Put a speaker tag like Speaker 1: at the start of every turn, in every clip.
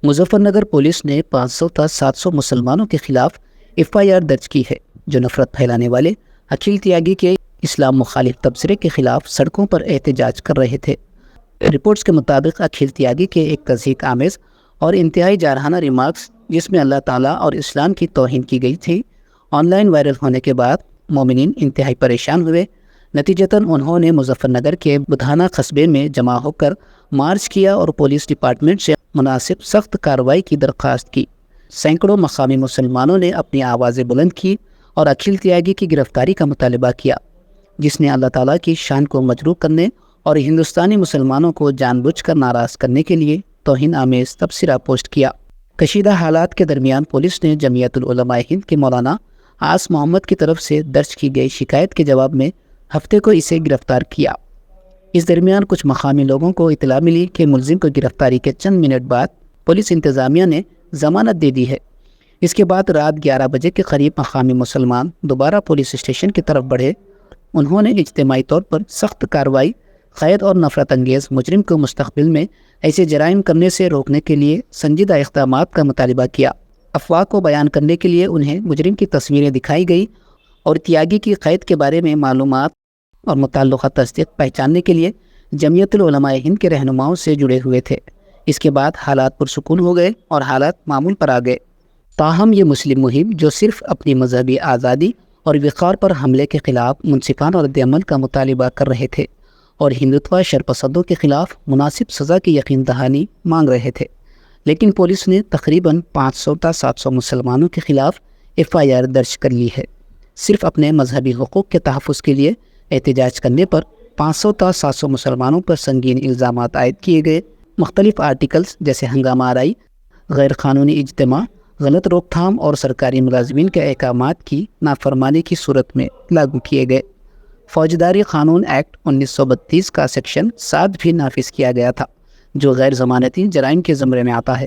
Speaker 1: Muzaffar Nagar police نے 500 تا 700 مسلمانوں کے خلاف FIR درج کی ہے جو نفرت پھیلانے والے اکھل تیاگی کے اسلام مخالف تبصرے کے خلاف سڑکوں پر احتجاج کر رہے تھے۔ رپورٹس کے مطابق اکھل تیاگی کے ایک تضحیک آمیز اور انتہائی جارحانہ ریمارکس جس میں اللہ تعالیٰ اور اسلام کی توہین کی گئی تھی آن لائن وائرل ہونے کے بعد مومنین انتہائی پریشان ہوئے۔ نتیجتاً انہوں نے مظفر نگر کے بدھانہ قصبے میں جمع ہو کر مارچ کیا اور پولیس ڈپارٹمنٹ سے مناسب سخت کارروائی کی درخواست کی۔ سینکڑوں مقامی مسلمانوں نے اپنی آوازیں بلند کی اور اکھل تیاگی کی گرفتاری کا مطالبہ کیا، جس نے اللہ تعالیٰ کی شان کو مجروح کرنے اور ہندوستانی مسلمانوں کو جان بوجھ کر ناراض کرنے کے لیے توہین آمیز تبصرہ پوسٹ کیا۔ کشیدہ حالات کے درمیان پولیس نے جمعیت العلماء ہند کے مولانا عاص محمد کی طرف سے درج کی گئی شکایت کے جواب میں ہفتے کو اسے گرفتار کیا۔ اس درمیان کچھ مقامی لوگوں کو اطلاع ملی کہ ملزم کو گرفتاری کے چند منٹ بعد پولیس انتظامیہ نے ضمانت دے دی ہے۔ اس کے بعد رات 11 بجے کے قریب مقامی مسلمان دوبارہ پولیس اسٹیشن کی طرف بڑھے۔ انہوں نے اجتماعی طور پر سخت کارروائی، قید اور نفرت انگیز مجرم کو مستقبل میں ایسے جرائم کرنے سے روکنے کے لیے سنجیدہ اقدامات کا مطالبہ کیا۔ افواہ کو بیان کرنے کے لیے انہیں مجرم کی تصویریں دکھائی گئی اور تیاگی کی قید کے بارے میں معلومات اور متعلقہ تصدیق پہچاننے کے لیے جمعیت العلماء ہند کے رہنماؤں سے جڑے ہوئے تھے۔ اس کے بعد حالات پرسکون ہو گئے اور حالات معمول پر آ گئے۔ تاہم یہ مسلم مہم جو صرف اپنی مذہبی آزادی اور وقار پر حملے کے خلاف منصفانہ رد عمل کا مطالبہ کر رہے تھے اور ہندوتوا شرپسندوں کے خلاف مناسب سزا کی یقین دہانی مانگ رہے تھے، لیکن پولیس نے تقریباً 500 تا 700 مسلمانوں کے خلاف FIR درج کر لی ہے۔ صرف اپنے مذہبی حقوق کے تحفظ کے لیے احتجاج کرنے پر 500 تا 700 مسلمانوں پر سنگین الزامات عائد کیے گئے۔ مختلف آرٹیکلز جیسے ہنگامہ آرائی، غیر قانونی اجتماع، غلط روک تھام اور سرکاری ملازمین کے احکامات کی نافرمانی کی صورت میں لاگو کیے گئے۔ فوجداری قانون ایکٹ 1932 کا سیکشن 7 بھی نافذ کیا گیا تھا جو غیر ضمانتی جرائم کے زمرے میں آتا ہے۔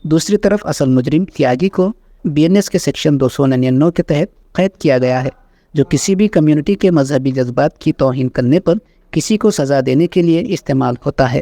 Speaker 1: دوسری طرف اصل مجرم تیاگی کو BNS کے سیکشن 299 کے تحت قید کیا گیا ہے جو کسی بھی کمیونٹی کے مذہبی جذبات کی توہین کرنے پر کسی کو سزا دینے کے لیے استعمال ہوتا ہے۔